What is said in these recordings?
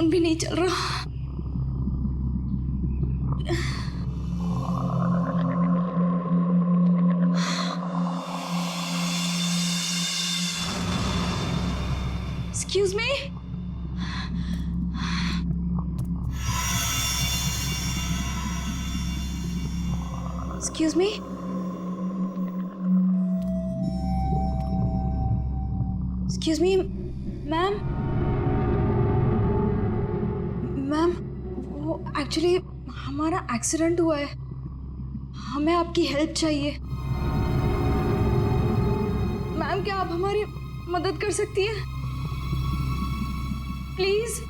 Phone भी नहीं चल रहा। Excuse me? Excuse me? Excuse me, ma'am? Ma'am, वो एक्चुअली हमारा एक्सीडेंट हुआ है, हमें आपकी हेल्प चाहिए। मैम, क्या आप हमारी मदद कर सकती हैं? प्लीज,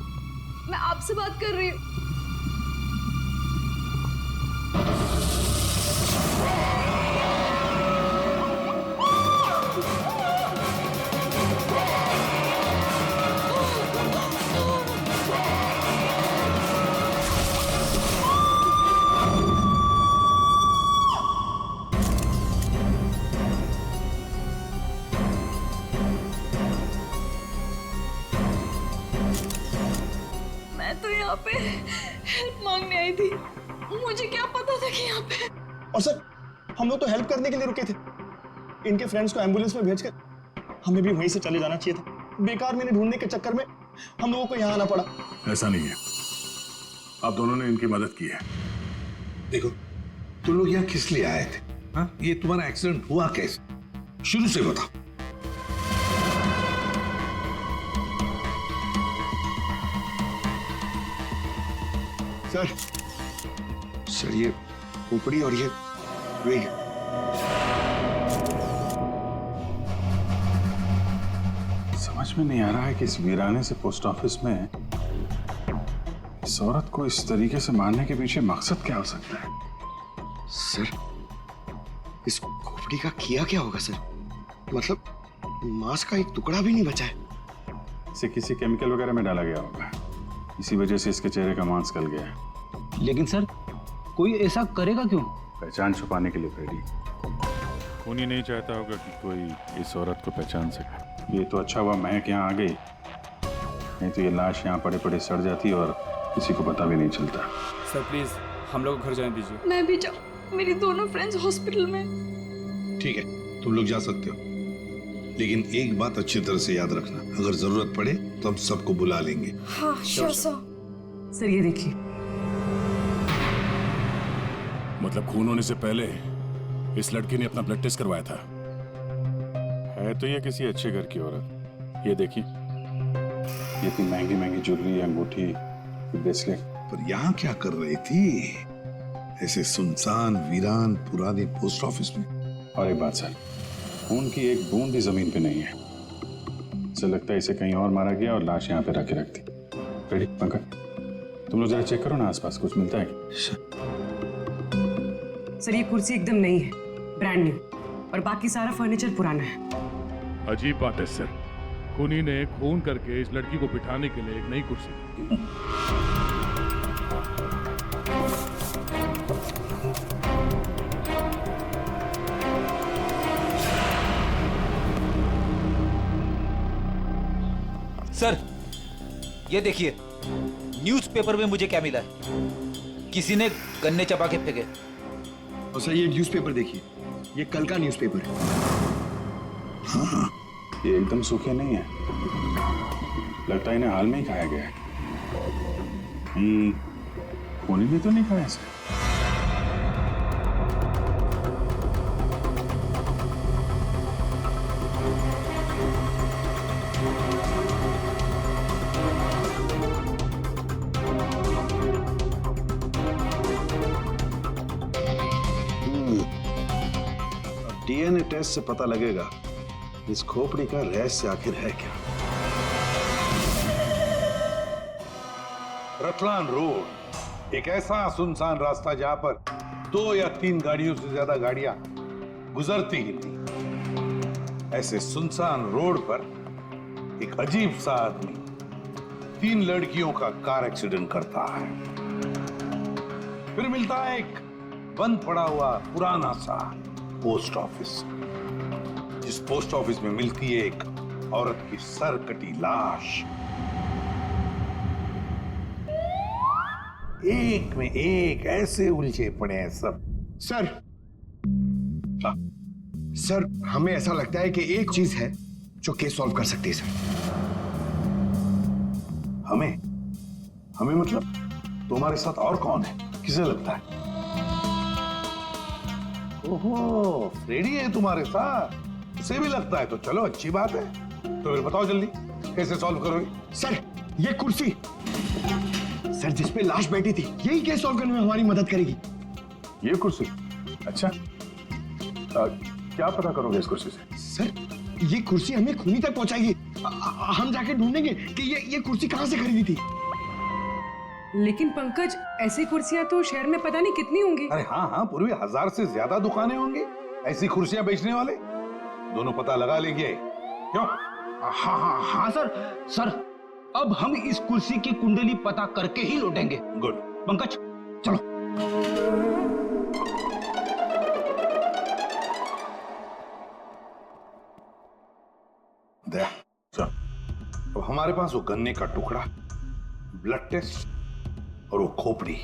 मैं आपसे बात कर रही हूँ। मैं तो यहाँ पे हेल्प मांगने आई थी, मुझे क्या पता था कि यहाँ पे। और सर, हम लोग तो हेल्प करने के लिए रुके थे। इनके फ्रेंड्स को एम्बुलेंस में भेजकर हमें भी वहीं से चले जाना चाहिए था। बेकार मैंने ढूंढने के चक्कर में हम लोगों को यहाँ आना पड़ा। ऐसा नहीं है, आप दोनों ने इनकी मदद की है। देखो, तुम लोग यहाँ किस लिए आए थे? हाँ, ये तुम्हारा एक्सीडेंट हुआ कैसे? शुरू से बताओ। सर ये खोपड़ी और ये वेग। समझ में नहीं आ रहा है कि इस वीराने से पोस्ट ऑफिस में इस औरत को इस तरीके से मारने के पीछे मकसद क्या हो सकता है? सर, इस खोपड़ी का किया क्या होगा सर? मतलब मांस का एक टुकड़ा भी नहीं बचा है। इसे किसी केमिकल वगैरह में डाला गया होगा, इसी वजह से इसके चेहरे का मांस गल गया है। लेकिन सर, कोई ऐसा करेगा क्यों? पहचान छुपाने के लिए फ्रेडी। खूनी नहीं चाहता होगा कि कोई इस औरत को पहचान सके। ये तो अच्छा हुआ महक यहाँ आ गई, नहीं तो ये लाश यहाँ पड़े पड़े सड़ जाती और किसी को पता भी नहीं चलता। सर प्लीज हम लोग घर जाने दीजिए। मैं भी जाऊँ, मेरी दोनों फ्रेंड्स हॉस्पिटल में। ठीक है, तुम लोग जा सकते हो, लेकिन एक बात अच्छी तरह से याद रखना, अगर जरूरत पड़े तो हम सबको बुला लेंगे। हाँ श्योर सर। सर ये देखिए, मतलब खून होने से पहले इस लड़की ने अपना ब्लड टेस्ट करवाया था। है तो ये किसी अच्छे घर की औरत। ये देखिए, ये इतनी महंगी महंगी ज्वेलरी, अंगूठी, ब्रेसलेट। पर यहाँ क्या कर रही थी ऐसे सुनसान वीरान पुराने पोस्ट ऑफिस में? और एक बात सर, खून की एक बूंद भी जमीन पे नहीं है। ऐसा लगता है इसे कहीं और मारा गया और लाश यहाँ पे रख के रख दी। रेडी पंकज, तुम लोग जरा चेक करो ना आसपास कुछ मिलता है क्या? सर ये कुर्सी एकदम नई है, ब्रांड न्यू, और बाकी सारा फर्नीचर पुराना है। अजीब बात है सर, खूनी ने खून करके इस लड़की को बिठाने के लिए एक नई कुर्सी दी। सर ये देखिए, न्यूज़पेपर में मुझे क्या मिला है? किसी ने गन्ने चबा के फेंके। और सर ये न्यूज़पेपर देखिए, ये कल का न्यूज़पेपर है। हाँ, ये एकदम सूखे नहीं है, लगता है इन्हें हाल में ही खाया गया है। खूनी ने तो नहीं खाया इसे। डीएनए टेस्ट से पता लगेगा इस खोपड़ी का रहस्य आखिर है क्या। रतलान रोड एक ऐसा सुनसान रास्ता जहां पर 2 या 3 गाड़ियों से ज्यादा गाड़ियां गुजरती ही नहीं। ऐसे सुनसान रोड पर एक अजीब सा आदमी 3 लड़कियों का कार एक्सीडेंट करता है। फिर मिलता है एक बंद पड़ा हुआ पुराना सा पोस्ट ऑफिस, जिस पोस्ट ऑफिस में मिलती है एक औरत की सर कटी लाश। एक में एक ऐसे उलझे पड़े हैं सब। सर, सर हमें ऐसा लगता है कि एक चीज है जो केस सॉल्व कर सकती है सर। हमें हमें मतलब तुम्हारे साथ और कौन है, किसे लगता है? ओहो, फ्रेडी है तुम्हारे साथ, उसे भी लगता है, तो चलो अच्छी बात है। तो फिर बताओ जल्दी कैसे सॉल्व करोगे? सर ये कुर्सी सर जिस पे लाश बैठी थी, यही केस सॉल्व करने में हमारी मदद करेगी। ये कुर्सी? अच्छा, क्या पता करोगे इस कुर्सी से? सर ये कुर्सी हमें खूनी तक पहुंचाएगी। हम जाके ढूंढेंगे कि ये कुर्सी कहां से खरीदी थी। लेकिन पंकज, ऐसी कुर्सियां तो शहर में पता नहीं कितनी होंगी। अरे हाँ हाँ, पूरी 1000 से ज्यादा दुकानें होंगी ऐसी कुर्सियां बेचने वाले। दोनों पता लगा लेंगे, क्यों? हाँ हाँ हाँ सर। सर अब हम इस कुर्सी की कुंडली पता करके ही लौटेंगे। गुड। पंकज चलो। दया, चल। अब हमारे पास वो गन्ने का टुकड़ा, ब्लड टेस्ट और वो खोपड़ी,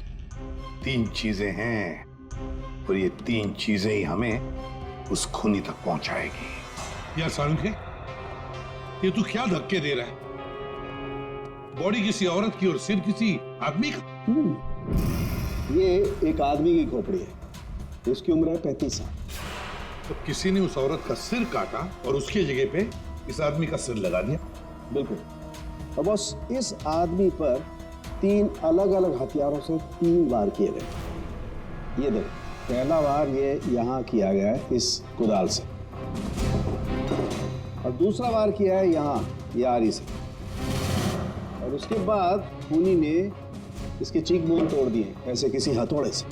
3 चीजें हैं, और ये 3 चीजें ही हमें उस खूनी तक पहुंचाएगी। यार सारुंखे, ये तू क्या धक्के दे रहा है? बॉडी किसी औरत की और सिर किसी आदमी का। ये एक आदमी की खोपड़ी है, उसकी उम्र है 35 साल। तो किसी ने उस औरत का सिर काटा और उसकी जगह पे इस आदमी का सिर लगा दिया। बिल्कुल। और बस इस आदमी पर 3 अलग अलग हथियारों से 3 वार किए गए। ये देखो, पहला वार ये यहाँ किया गया है इस कुदाल से, और दूसरा वार किया है यहाँ ये आरी से, और उसके बाद खूनी ने इसके चीक बोन तोड़ दिए ऐसे किसी हथौड़े से।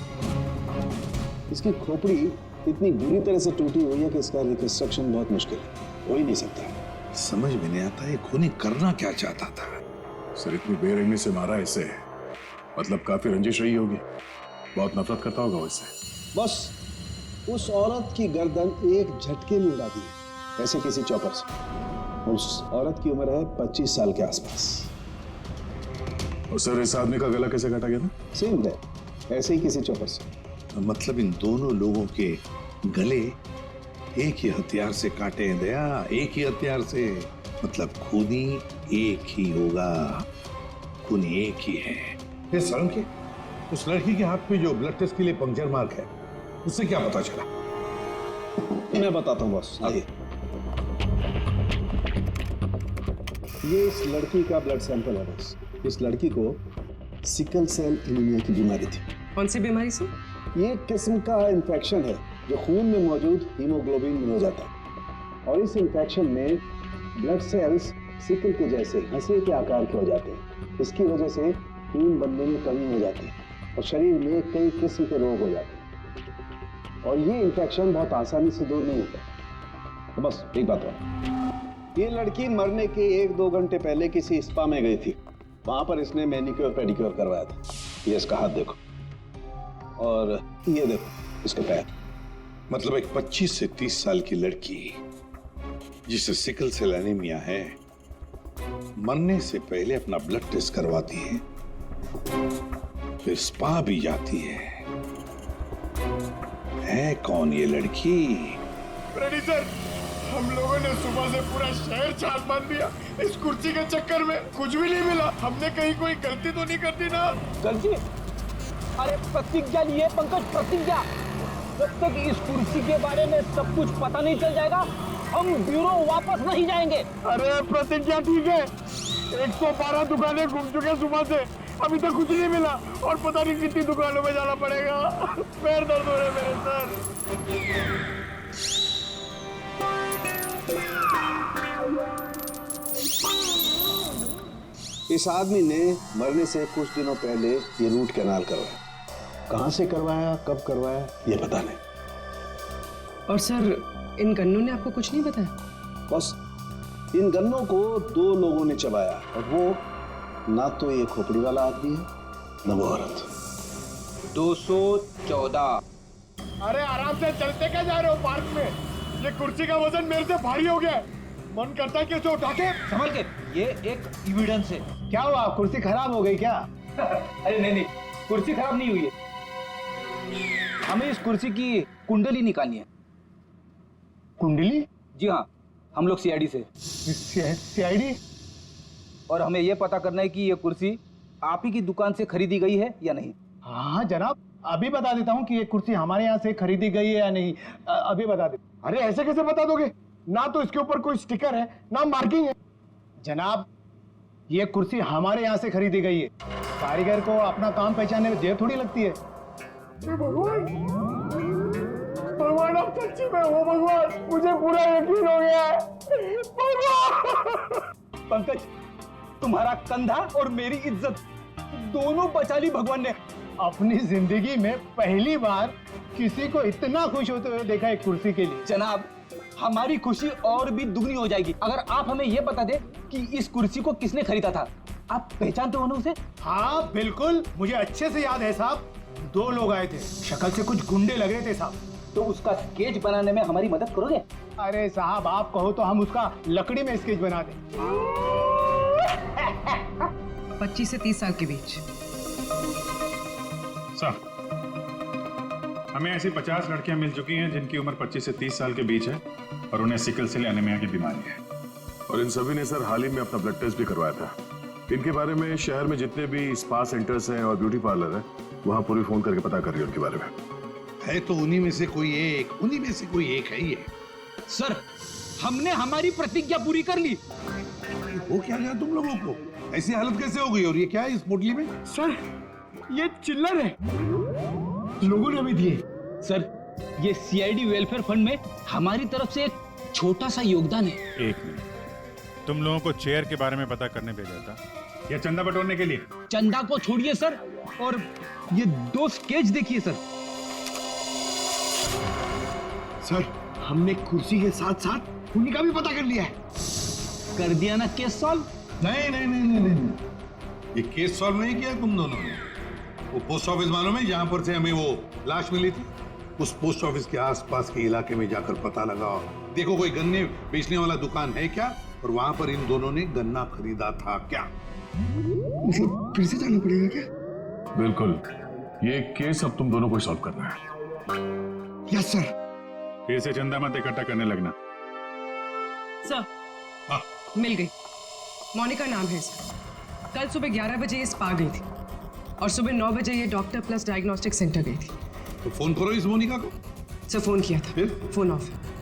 इसकी खोपड़ी इतनी बुरी तरह से टूटी हुई है कि इसका रिकंस्ट्रक्शन बहुत मुश्किल है, हो ही नहीं सकता। समझ में नहीं आता ये खूनी करना क्या चाहता था। सर इतनी बेरहमी से मारा इसे, मतलब काफी रंजिश रही होगी, बहुत नफरत करता होगा वो इससे। बस उस औरत की गर्दन एक झटके में उड़ा दी है, ऐसे किसी चौपर से। उस औरत की उम्र है 25 साल के आसपास। और सर इस आदमी का गला कैसे काटा गया था? सेम है, ऐसे ही किसी चौपर से। मतलब इन दोनों लोगों के गले एक ही हथियार से काटे हैं दया, एक ही हथियार से। मतलब खूनी एक ही होगा, खूनी एक ही है। ये सारुंखे, उस लड़की के हाथ पे जो ब्लड टेस्ट के लिए पंक्चर मार्क है, उससे क्या पता चला? मैं बताता हूँ बॉस, आइए। ये इस लड़की का ब्लड सैंपल है बॉस। इस लड़की को सिकल सेल एनीमिया की बीमारी थी। कौन सी बीमारी से? ये एक किस्म का इन्फेक्शन है जो खून में मौजूद हीमोग्लोबिन में हो जाता है, और इस इन्फेक्शन में ब्लड सेल्स सिकल के जैसे हंसी के आकार के हो जाते हैं। इसकी वजह से खून बनने में कमी हो जाती है और शरीर में कई किस्म के रोग हो जाते हैं, और ये इन्फेक्शन बहुत आसानी से दूर नहीं होता। तो बस एक बात और, ये लड़की मरने के 1-2 घंटे पहले किसी स्पा में गई थी। वहां पर इसने मैनिक्योर पेडिक्योर करवाया था। ये इसका हाथ देखो, और ये देखो इसका पैर। मतलब एक 25 से 30 साल की लड़की जिसे सिकल सेल एनीमिया है, मरने से पहले अपना ब्लड टेस्ट करवाती है, फिर स्पा भी जाती है कौन ये लड़की? रेडी सर, हम लोगों ने सुबह से पूरा शहर छान मार दिया इस कुर्सी के चक्कर में, कुछ भी नहीं मिला। हमने कहीं कोई गलती तो नहीं कर दी ना? गलती? अरे प्रतिज्ञा लिए पंकज, प्रतिज्ञा। जब तक इस कुर्सी के बारे में सब कुछ पता नहीं चल जाएगा, हम ब्यूरो वापस नहीं जाएंगे। अरे प्रतिज्ञा ठीक है, 112 दुकानें घूम चुके सुबह से, अभी तक कुछ नहीं मिला, और पता नहीं कितनी दुकानों में जाना पड़ेगा। पैर दर्द हो रहे मेरे सर। इस आदमी ने मरने से कुछ दिनों पहले ये रूट कैनाल करवाया। कहां से करवाया, कब करवाया, ये पता नहीं। और सर इन गन्नों ने आपको कुछ नहीं बताया? बस इन गन्नों को 2 लोगों ने चबाया, और वो ना तो ये खोपड़ी वाला आदमी है, ना वो औरत। 214। अरे आराम से चलते क्या जा रहे हो पार्क में? ये कुर्सी का वजन मेरे से भारी हो गया, मन करता है कि उसे उठा के। संभल के, ये एक एविडेंस है। क्या हुआ, कुर्सी खराब हो गई क्या? अरे नहीं नहीं, कुर्सी खराब नहीं हुई है, हमें इस कुर्सी की कुंडली निकालनी है। कुंडली? जी हाँ, हम लोग सीआईडी से। सीआईडी? और हमें यह पता करना है कि ये कुर्सी आप ही की दुकान से खरीदी गई है या नहीं। हाँ जनाब, अभी बता देता हूँ कि ये कुर्सी हमारे यहाँ से खरीदी गई है या नहीं। अभी बता दे। अरे ऐसे कैसे बता दोगे? ना तो इसके ऊपर कोई स्टिकर है, ना मार्किंग है। जनाब, ये कुर्सी हमारे यहाँ से खरीदी गई है। कारीगर को अपना काम पहचानने में देर थोड़ी लगती है। भगवान आप सच्ची में हो भगवान, मुझे पूरा यकीन हो गया है। पंकज, तुम्हारा कंधा और मेरी इज्जत दोनों बचा ली भगवान ने। अपनी जिंदगी में पहली बार किसी को इतना खुश होते हुए देखा एक कुर्सी के लिए। जनाब, हमारी खुशी और भी दुगनी हो जाएगी अगर आप हमें यह बता दे कि इस कुर्सी को किसने खरीदा था। आप पहचानते हो ना उसे? हाँ बिल्कुल, मुझे अच्छे से याद है साहब। 2 लोग आए थे, शक्ल से कुछ गुंडे लग रहे थे साहब। तो उसका स्केच बनाने में हमारी मदद करोगे? अरे साहब, आप कहो तो हम उसका लकड़ी में स्केच बना दें। 25 से 30 साल के बीच। सर, हमें ऐसी 50 लड़कियां मिल चुकी हैं जिनकी उम्र 25 से 30 साल के बीच है और उन्हें सिकल सेल एनीमिया की बीमारी है। और इन सभी ने सर हाल ही में अपना ब्लड टेस्ट भी करवाया था। इनके बारे में शहर में जितने भी स्पा सेंटर्स हैं और ब्यूटी पार्लर है, वहां पूरी फोन करके पता कर रही है उनके बारे में। है तो उन्हीं में से कोई एक है ये। सर, हमने हमारी प्रतिज्ञा पूरी कर ली। वो क्या गया तुम लोगों को? ऐसी हालत कैसे हो गई? और ये क्या है इस पोटली में? सर, ये चिल्लर है, लोगों ने भी दिए। सर, ये सीआईडी वेलफेयर फंड में हमारी तरफ से एक छोटा सा योगदान है। एक मिनट, तुम लोगों को चेयर के बारे में पता करने भेजा था या चंदा बटोरने के लिए? चंदा को छोड़िए सर, और ये 2 स्केच देखिए सर। सर, हमने कुर्सी के साथ साथ उन्हीं का भी पता कर लिया है। कर दिया ना केस सॉल्व? नहीं, ये केस सॉल्व नहीं किया तुम दोनों ने। वो पोस्ट ऑफिस मालूम है जहां पर से हमें वो लाश मिली थी? उस पोस्ट ऑफिस के आसपास के इलाके में जाकर पता लगाओ, देखो कोई गन्ने बेचने वाला दुकान है क्या, और वहां पर इन दोनों ने गन्ना खरीदा था क्या? मतलब फिर से जाना पड़ेगा क्या? बिल्कुल, ये केस अब तुम दोनों को सॉल्व करना है। Yes sir. फिर से चंदा मत इकट्ठा करने लगना। सर, मिल गई। मोनिका नाम है इसका। कल सुबह 11 बजे ये स्पा गई थी और सुबह 9 बजे ये डॉक्टर प्लस डायग्नोस्टिक सेंटर गई थी। तो फोन करो इस मोनिका को। सर, फोन किया था, फिर? फोन ऑफ है।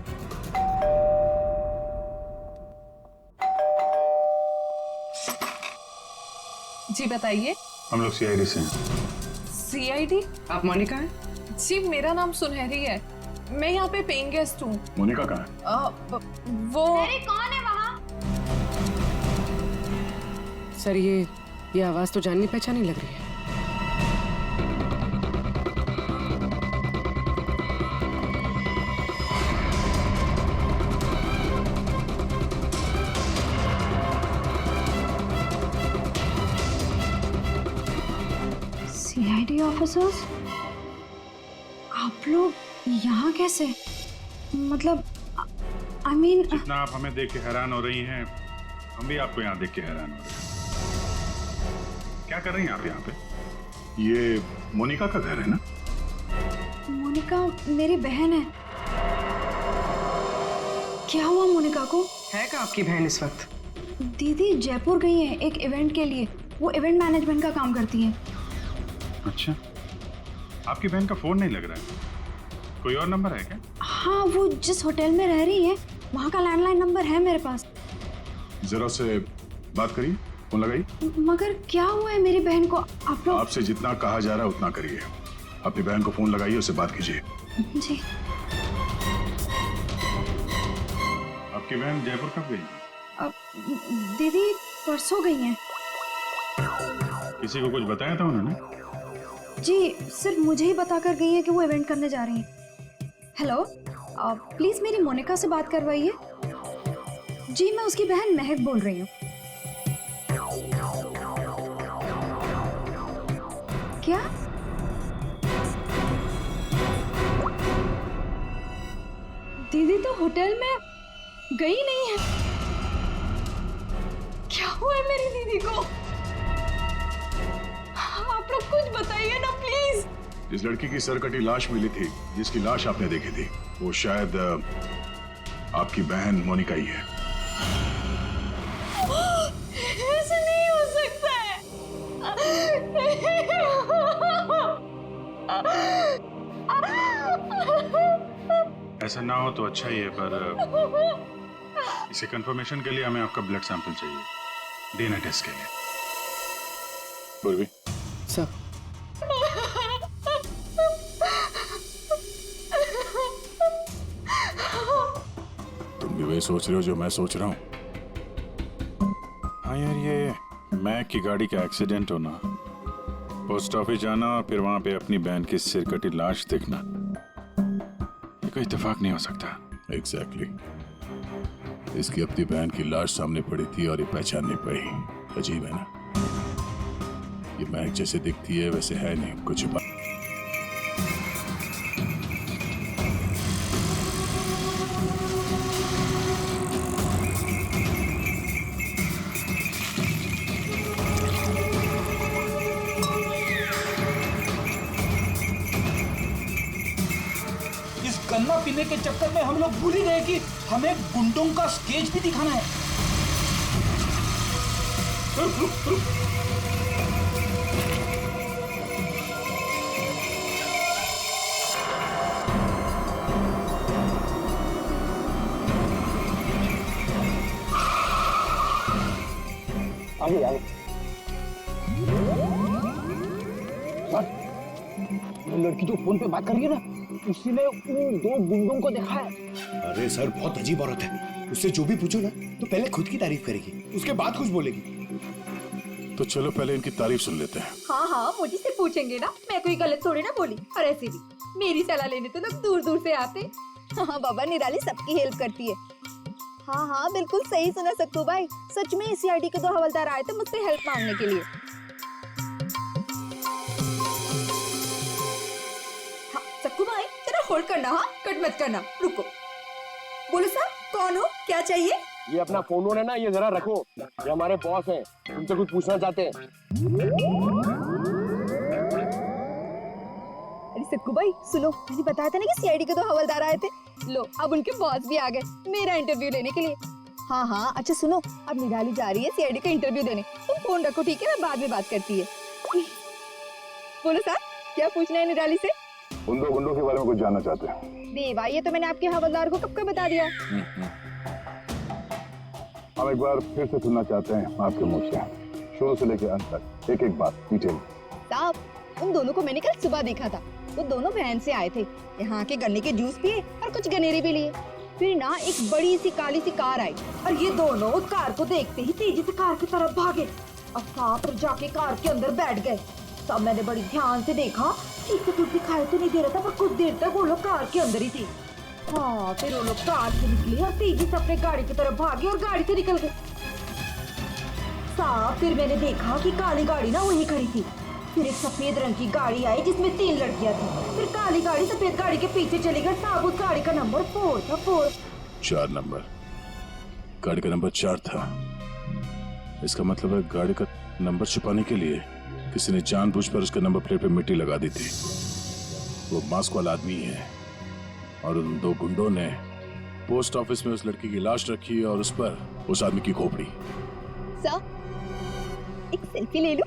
जी बताइए। हम लोग सीआईडी से हैं। सीआईडी? आप मोनिका हैं? जी, मेरा नाम सुनहरी है। मैं यहाँ पे पेइंग गेस्ट हूँ। मोनिका कहाँ है? वो कौन है वहाँ? सर, ये आवाज तो जाननी पहचानी लग रही है। सीआईडी ऑफिसर्स, आप लोग यहाँ कैसे? मतलब आई मीन, जितना आप हमें देख के हैरान हो रही हैं, हम भी आपको यहाँ देख के हैरान हो रहे हैं। क्या कर रही हैं आप यहाँ पे? ये मोनिका का घर है ना? मोनिका मेरी बहन है। क्या हुआ मोनिका को? है क्या आपकी बहन इस वक्त? दीदी जयपुर गई है एक इवेंट के लिए। वो इवेंट मैनेजमेंट का काम करती है। अच्छा, आपकी बहन का फोन नहीं लग रहा है, कोई और नंबर है क्या? हाँ, वो जिस होटल में रह रही है वहाँ का लैंडलाइन नंबर है मेरे पास। जरा उससे बात करिए, फोन लगाइए। मगर क्या हुआ है मेरी बहन को? आप लोग आपसे जितना कहा जा रहा है उतना करिए। अपनी बहन को फोन लगाइए, उससे बात कीजिए। जी। आपकी बहन जयपुर कब गई? दीदी परसों गई हैं। किसी को कुछ बताया था उन्होंने? जी, सिर्फ मुझे ही बता कर गई है कि वो इवेंट करने जा रही हैं। हेलो, प्लीज मेरी मोनिका से बात करवाइए। जी, मैं उसकी बहन महक बोल रही हूँ। क्या? दीदी तो होटल में गई नहीं है। क्या हुआ है मेरी दीदी को? आप आप लोग कुछ बताइए ना प्लीज। जिस लड़की की सरकटी लाश मिली थी, जिसकी लाश आपने देखी थी, वो शायद आपकी बहन मोनिका ही है। ऐसा नहीं हो सकता है। ऐसा ना हो तो अच्छा ही है, पर इसे कंफर्मेशन के लिए हमें आपका ब्लड सैंपल चाहिए डीएनए टेस्ट के लिए। पूर्वी सर, तुम भी वही सोच रहे हो जो मैं सोच रहा हूँ? हाँ यार, ये मैक की गाड़ी का एक्सीडेंट होना, पोस्ट ऑफिस जाना और फिर वहां पे अपनी बहन की सिरकटी लाश देखना, ये कोई इत्तेफाक नहीं हो सकता। एग्जैक्टली। इसकी अपनी बहन की लाश सामने पड़ी थी और ये पहचान नहीं पाई। अजीब है ना? ये महक जैसे दिखती है वैसे है नहीं, कुछ छुपा। इस गन्ना पीने के चक्कर में हम लोग भूल ही गए कि हमें गुंडों का स्केच भी दिखाना है। आगे आगे। सर, वो लड़की जो फोन पे बात कर रही है ना, उसी ने उन 2 गुंडों को देखा है। अरे सर, बहुत अजीब औरत है। उससे जो भी पूछो ना तो पहले खुद की तारीफ करेगी, उसके बाद कुछ बोलेगी। तो चलो पहले इनकी तारीफ सुन लेते हैं। हाँ हाँ, मुझे से पूछेंगे ना, मैं कोई गलत थोड़ी ना बोली। और ऐसे भी मेरी सलाह लेने तो लोग दूर दूर से आते। हाँ बाबा, निराली सबकी हेल्प करती है। हाँ हाँ, बिल्कुल सही सुना सक्कू भाई। सच में सीआईडी के 2 हवलदार आए थे मुझसे हेल्प मांगने के लिए। हाँ सक्कू भाई, जरा होल्ड करना, हाँ कट मत करना, रुको। बोलो सर, कौन हो, क्या चाहिए? ये अपना फोन है ना, ये जरा रखो। ये हमारे बॉस हैं, तुमसे कुछ पूछना चाहते हैं। अरे सक्कू भाई सुनो, मैंने बताया था ना कि सीआईडी के 2 हवलदार आए थे। लो, अब उनके बॉस भी आ गए मेरा इंटरव्यू लेने के लिए। हाँ हाँ, अच्छा सुनो, अब निराली जा रही है सीआईडी का इंटरव्यू देने। तुम फोन रखो, ठीक है? मैं बाद में बात करती है। बोलो सर, क्या पूछना है निराली से? उन 2 गुंडों के बारे में कुछ जानना चाहते हैं। देवा, ये तो मैंने आपके हवलदार को कब का बता दिया। हम एक बार फिर से सुनना चाहते हैं आपके मुंह से, शुरू से लेकर अंत तक, एक एक बात डिटेल। साहब, उन दोनों को मैंने कल सुबह देखा था। वो दोनों बहन से आए थे, यहाँ के गन्ने के जूस पिए और कुछ गनेरे भी लिए। फिर ना एक बड़ी सी काली सी कार आई और ये दोनों उस कार को देखते ही तेजी से कार की तरफ भागे और सांप जाके कार के अंदर बैठ गए। तब मैंने बड़ी ध्यान से देखा, ठीक से कुछ दिखाई तो नहीं दे रहा था, पर कुछ देर तक वो लोग कार के अंदर ही थे। हाँ, फिर वो लोग कार से निकले और तेजी से अपने गाड़ी की तरफ भागे और गाड़ी से निकल गए। साहब, फिर मैंने देखा कि काली गाड़ी ना वहीं खड़ी थी। फिर एक सफेद रंग की गाड़ी आई जिसमें 3 लड़कियां थी। फिर काली गाड़ी सफेद गाड़ी के पीछे चली गई। साहब, उस गाड़ी का नंबर 4 था। 4 नंबर, गाड़ी का नंबर 4 था। इसका मतलब है गाड़ी का नंबर छुपाने के लिए किसी ने जानबूझकर उसके नंबर प्लेट पे मिट्टी लगा दी थी। वो मास्क वाला आदमी है और उन 2 गुंडों ने पोस्ट ऑफिस में उस लड़की की लाश रखी और उस पर उस आदमी की खोपड़ी। सर, एक सेल्फी ले लो।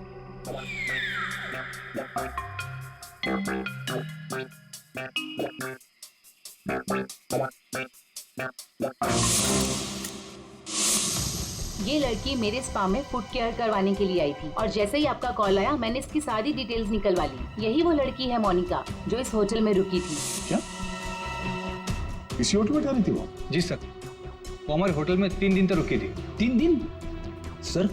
ये लड़की मेरे स्पा में फुट केयर करवाने के लिए आई थी और जैसे ही आपका कॉल आया मैंने इसकी सारी डिटेल्स निकलवा ली। यही वो लड़की है मोनिका जो इस होटल में रुकी थी। क्या इसी होटल में जा रही थी वो? जी सर, वो हमारे होटल में 3 दिन तक रुकी थी। 3 दिन? सर,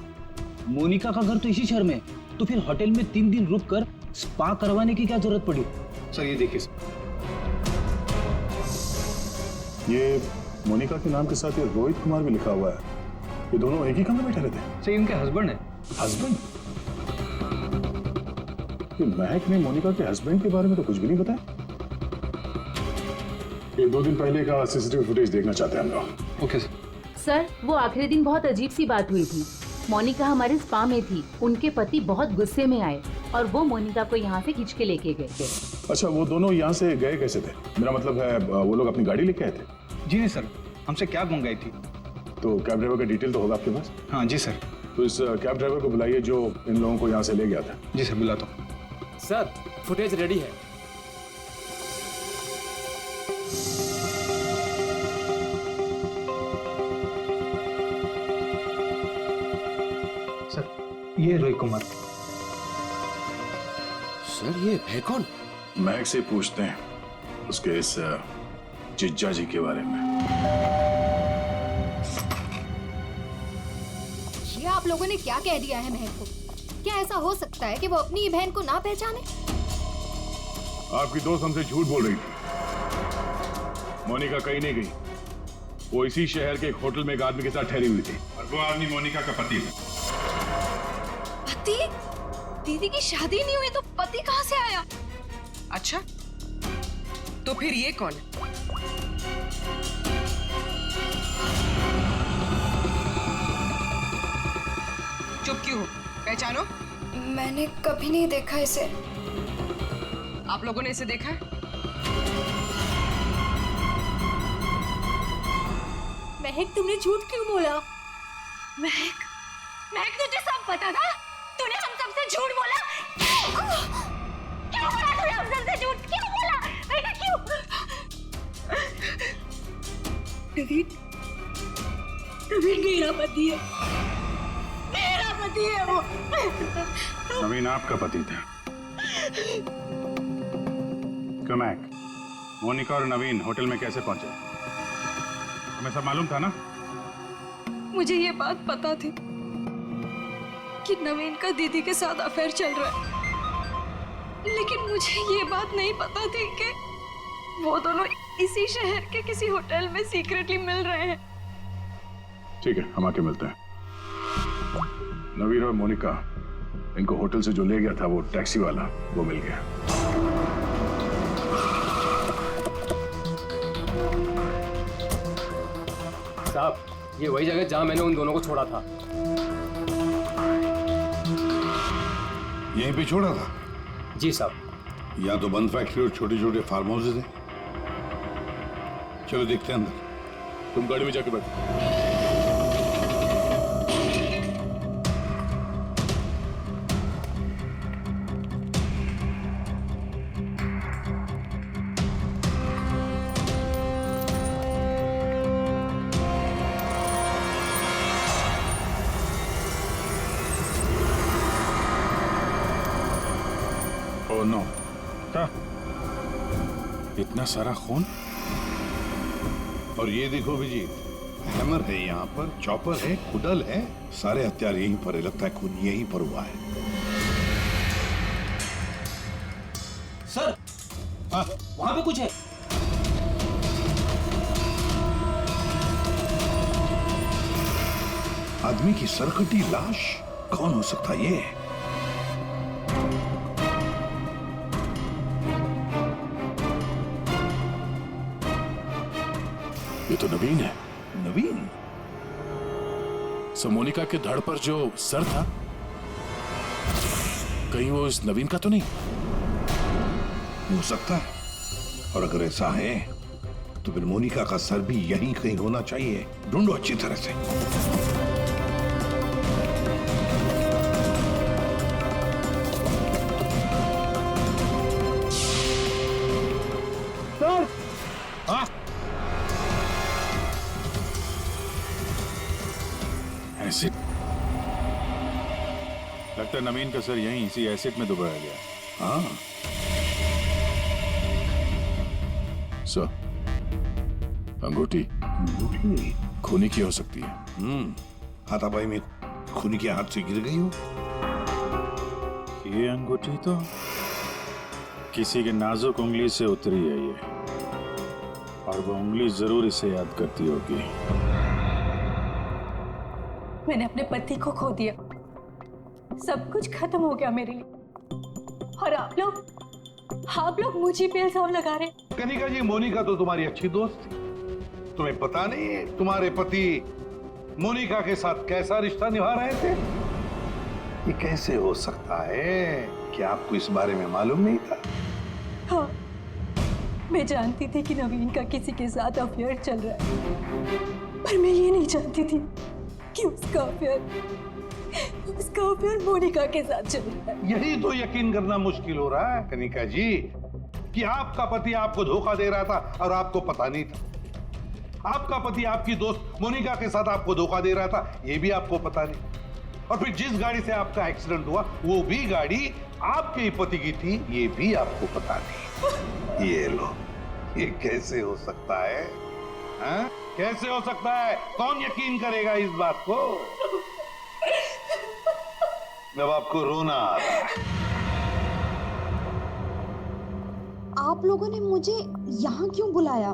मोनिका का घर तो इसी शहर में, तो फिर होटल में 3 दिन रुककर स्पा करवाने की क्या जरूरत पड़ी? सर ये देखिए, ये मोनिका के नाम के साथ ये रोहित कुमार भी लिखा हुआ है। ये दोनों एक ही कमरे में ठहरे थे? सर इनके हस्बैंड है। हस्बैंड? ये महक ने मोनिका के हस्बैंड के बारे में तो कुछ भी नहीं बताया। ये 2 दिन पहले का सीसीटीवी फुटेज देखना चाहते हैं हम लोग। ओके सर, वो आखिरी दिन बहुत अजीब सी बात हुई थी। मोनिका हमारे स्पा में थी, उनके पति बहुत गुस्से में आए और वो मोनिका को यहाँ से खींच के लेके गए थे। अच्छा, वो दोनों यहाँ से गए कैसे थे? मेरा मतलब है वो लोग अपनी गाड़ी लेके आए थे? जी नहीं सर, हमसे कैब मंगाई थी। तो कैब ड्राइवर का डिटेल तो होगा आपके पास? हाँ जी सर। तो इस कैब ड्राइवर को बुलाइए जो इन लोगों को यहाँ से ले गया था। जी सर, बुलाता हूँ। सर फुटेज रेडी है। सर ये रोहित कुमार। सर ये है कौन? महक से पूछते हैं उसके इस जिज्जा जी के बारे में। ये आप लोगों ने क्या कह दिया है महक को? क्या ऐसा हो सकता है कि वो अपनी बहन को ना पहचाने? आपकी दोस्त हमसे झूठ बोल रही थी। मोनिका कहीं नहीं गई। वो इसी शहर के एक होटल में एक आदमी के साथ ठहरी हुई थी और वो आदमी मोनिका का पति था। पति? दीदी की शादी नहीं हुई तो पति कहाँ से आया? अच्छा, तो फिर ये कौन है? चुप क्यों हो? पहचानो। मैंने कभी नहीं देखा इसे। आप लोगों ने इसे देखा है? महक तुमने झूठ क्यों बोला? महक, महक तुझे सब पता था? तूने हम सबसे झूठ बोला? क्यों बोला तूने हम सबसे झूठ? क्यों बोला? महक क्यों? नवीन, नवीन मेरा पति है। मेरा पति है वो। नवीन आपका पति था। क्यों महक, मोनिका और नवीन होटल में कैसे पहुंचे? हमें सब मालूम था ना? मुझे ये बात पता थी कि नवीन का दीदी के साथ अफेयर चल रहा है, लेकिन मुझे ये बात नहीं पता थी कि वो दोनों इसी शहर के किसी होटल में सीक्रेटली मिल रहे हैं। ठीक है, हम आके मिलते हैं। नवीन और मोनिका, इनको होटल से जो ले गया था वो टैक्सी वाला, वो मिल गया। साहब, ये वही जगह जहां मैंने उन दोनों को छोड़ा था। यहीं पे छोड़ा था? जी साहब। यहाँ तो बंद फैक्ट्री और छोटे छोटे फार्म हाउसेज हैं। चलो देखते हैं अंदर। तुम गाड़ी में जाके बैठो। नो, क्या? इतना सारा खून? और ये देखो विजय, हैमर है यहाँ पर, चॉपर है, कुडल है, सारे हथियार यहीं पर है। लगता है खून यहीं पर हुआ है। सर, वहां पे कुछ है। आदमी की सरकटी लाश? कौन हो सकता है ये? ये तो नवीन है। नवीन? मोनिका के धड़ पर जो सर था, कहीं वो इस नवीन का तो नहीं? हो सकता है, और अगर ऐसा है तो फिर मोनिका का सर भी यहीं कहीं होना चाहिए। ढूंढो अच्छी तरह से। सर! हाँ? एसिड? लगता है नवीन का सर यहीं इसी एसिड में डुबाया गया। हाँ। सर, अंगूठी खूनी की हो सकती है। हाथापाई में खूनी के हाथ से गिर गई हो। ये अंगूठी तो किसी के नाजुक उंगली से उतरी है ये, और वो उंगली जरूर इसे याद करती होगी। मैंने अपने पति को खो दिया, सब कुछ खत्म हो गया मेरे लिए, और आप लोग मुझे पे इल्जाम लगा रहे। कनिका जी, मोनिका तो तुम्हारी अच्छी दोस्त थी। तुम्हें पता नहीं है तुम्हारे पति मोनिका के साथ कैसा रिश्ता निभा रहे थे? ये कैसे हो सकता है? क्या आपको इस बारे में मालूम नहीं था? हाँ, मैं जानती थी कि नवीन का किसी के साथ अफेयर चल रहा है, पर मैं ये नहीं जानती थी कि उसका अफेयर मोनिका के साथ चल रहा है। यही तो यकीन करना मुश्किल हो रहा है कनिका जी, कि आपका पति आपको धोखा दे रहा था और आपको पता नहीं था। आपका पति आपकी दोस्त मोनिका के साथ आपको धोखा दे रहा था, ये भी आपको पता नहीं। और फिर जिस गाड़ी से आपका एक्सीडेंट हुआ वो भी गाड़ी आपके ही पति की थी, ये भी आपको पता नहीं। ये लो, ये कैसे हो सकता है? हाँ? कैसे हो सकता है? कौन यकीन करेगा इस बात को? जब आपको रोना आ रहा है। आप लोगों ने मुझे यहाँ क्यों बुलाया?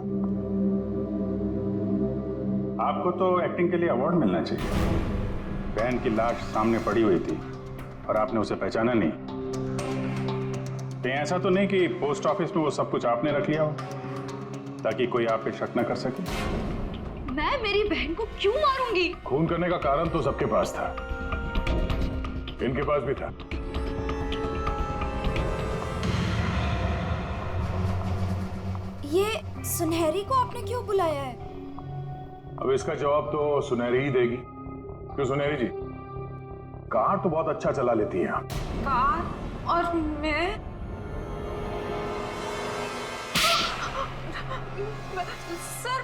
आपको तो एक्टिंग के लिए अवार्ड मिलना चाहिए। बहन की लाश सामने पड़ी हुई थी और आपने उसे पहचाना नहीं। कहीं ऐसा तो नहीं कि पोस्ट ऑफिस में वो सब कुछ आपने रख लिया हो ताकि कोई आप पे शक न कर सके? मैं मेरी बहन को क्यों मारूंगी? खून करने का कारण तो सबके पास था, इनके पास भी था। ये सुनहरी को आपने क्यों बुलाया है? अब इसका जवाब तो सुनहरी ही देगी। क्यों सुनहरी जी, कार तो बहुत अच्छा चला लेती है। कार और मैं? सर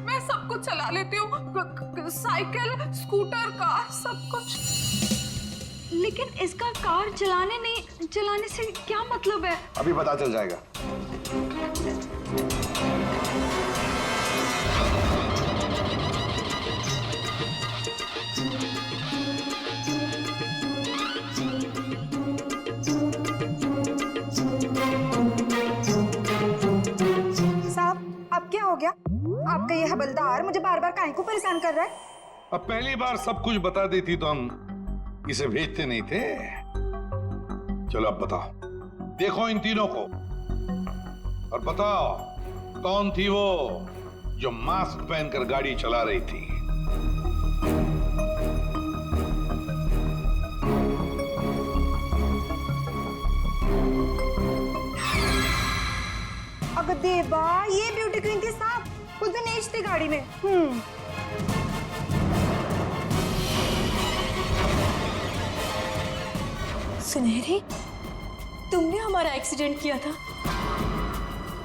मैं सब कुछ चला लेती हूँ, साइकिल, स्कूटर, कार, सब कुछ। लेकिन इसका कार चलाने से क्या मतलब है? अभी पता चल जाएगा। साहब, अब क्या हो गया? आपका ये हवलदार मुझे बार बार काहे को परेशान कर रहा है? अब पहली बार सब कुछ बता देती तो हम इसे भेजते नहीं थे। चलो अब बताओ, देखो इन तीनों को और बताओ कौन थी वो जो मास्क पहनकर गाड़ी चला रही थी? अगर देवा, ये ब्यूटी क्वीन थी साहब, खुद भी नेच थी गाड़ी में। सुनहरी, तुमने हमारा एक्सीडेंट किया था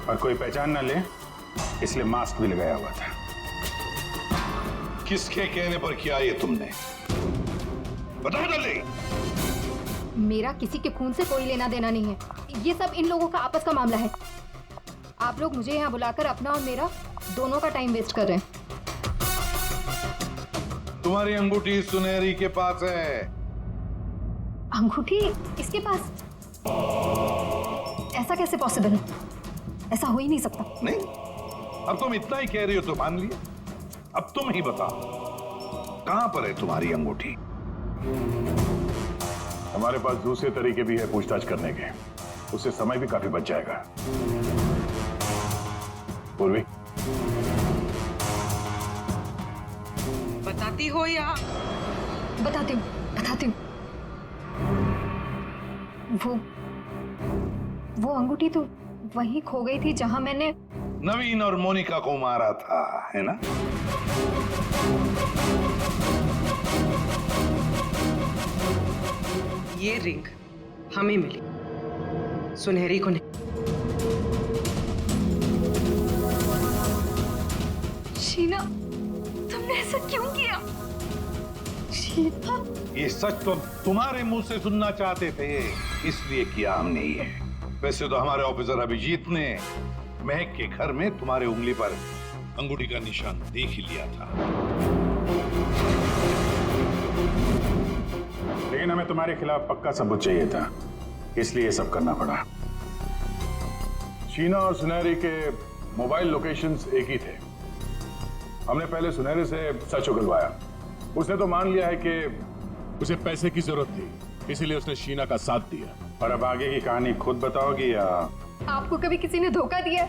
और कोई पहचान ना ले इसलिए मास्क भी लगाया हुआ था। किसके कहने पर किया ये तुमने? बताओ जल्दी। मेरा किसी के खून से कोई लेना देना नहीं है, ये सब इन लोगों का आपस का मामला है। आप लोग मुझे यहाँ बुलाकर अपना और मेरा दोनों का टाइम वेस्ट कर रहे हैं। तुम्हारी अंगूठी सुनहरी के पास है। अंगूठी इसके पास? ऐसा कैसे पॉसिबल है? ऐसा हो ही नहीं सकता। नहीं, अब तुम इतना ही कह रही हो तो मान लिया। अब तुम ही बताओ, कहां पर है तुम्हारी अंगूठी? हमारे पास दूसरे तरीके भी है पूछताछ करने के, उससे समय भी काफी बच जाएगा। पूर्वी, बताती हो या? बताती हूँ। वो अंगूठी तो वहीं खो गई थी जहां मैंने नवीन और मोनिका को मारा था, है ना? ये रिंग हमें मिली, सुनहरी को नहीं। शीना, तुमने ऐसा क्यों किया? शीना, ये सच तो तुम्हारे मुंह से सुनना चाहते थे, इसलिए किया हमने ये। वैसे तो हमारे ऑफिसर अभिजीत ने महक के घर में तुम्हारे उंगली पर अंगूठी का निशान देख ही लिया था। लेकिन हमें तुम्हारे खिलाफ पक्का सबूत चाहिए था, इसलिए ये सब करना पड़ा। शीना और सुनहरी के मोबाइल लोकेशंस एक ही थे। हमने पहले सुनहरी से सच उगलवाया। उसने तो मान लिया है कि उसे पैसे की जरूरत थी, इसीलिए उसने शीना का साथ दिया। और अब आगे की कहानी खुद बताओगी या? आपको कभी किसी ने धोखा दिया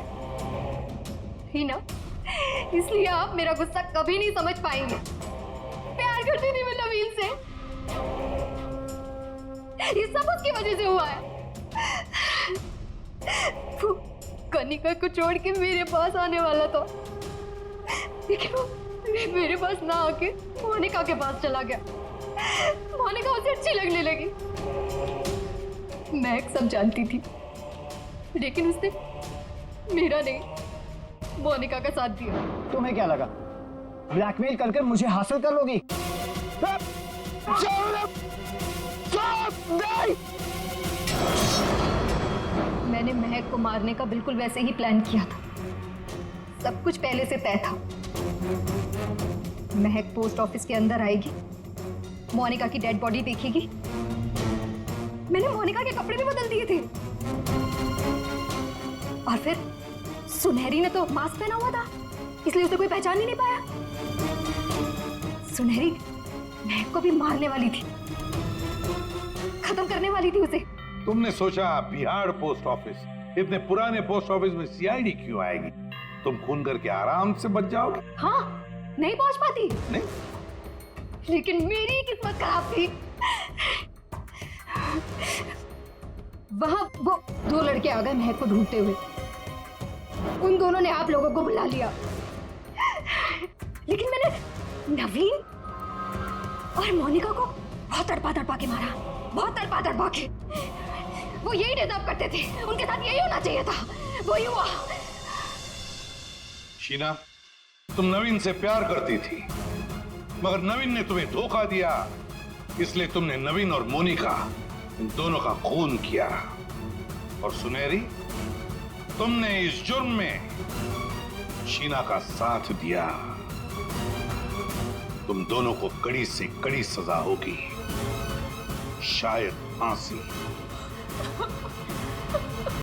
ही ना, इसलिए आप मेरा गुस्सा कभी नहीं समझ पाएंगे। प्यार करती थी मैं नवीन से, ये सब उसकी वजह से हुआ है। वो कनिका को छोड़ के मेरे पास आने वाला था, लेकिन वो मेरे पास ना आके मोनिका के पास चला गया। मोनिका उसे अच्छी लगने लगी। मैं सब जानती थी, लेकिन उसने मेरा नहीं, मोनिका का साथ दिया। तुम्हें क्या लगा ब्लैकमेल करके मुझे हासिल कर लोगी? मैंने महक को मारने का बिल्कुल वैसे ही प्लान किया था। सब कुछ पहले से तय था। महक पोस्ट ऑफिस के अंदर आएगी, मोनिका की डेड बॉडी देखेगी। मैंने मोनिका के कपड़े भी बदल दिए थे। और फिर सुनहरी ने तो मास्क पहना हुआ था, इसलिए उसे कोई पहचान ही नहीं पाया। सुनहरी महक को भी मारने वाली थी, खत्म करने वाली थी उसे। तुमने सोचा बिहार पोस्ट ऑफिस, इतने पुराने पोस्ट ऑफिस में सीआईडी क्यों आएगी? तुम खून करके आराम से बच जाओगे। हाँ, नहीं पहुंच पाती। नहीं, लेकिन मेरी किस्मत खराब थी। वहां वो दो लड़के आ गए महक को ढूंढते हुए। उन दोनों ने आप लोगों को बुला लिया, लेकिन मैंने नवीन और मोनिका को बहुत तड़पा के मारा, बहुत तड़पा के। वो यही डिजर्व करते थे, उनके साथ यही होना चाहिए था, वही हुआ। शीना, तुम नवीन से प्यार करती थी, मगर नवीन ने तुम्हें धोखा दिया, इसलिए तुमने नवीन और मोनिका इन दोनों का खून किया। और सुनहरी, तुमने इस जुर्म में शीना का साथ दिया। तुम दोनों को कड़ी से कड़ी सजा होगी, शायद फांसी।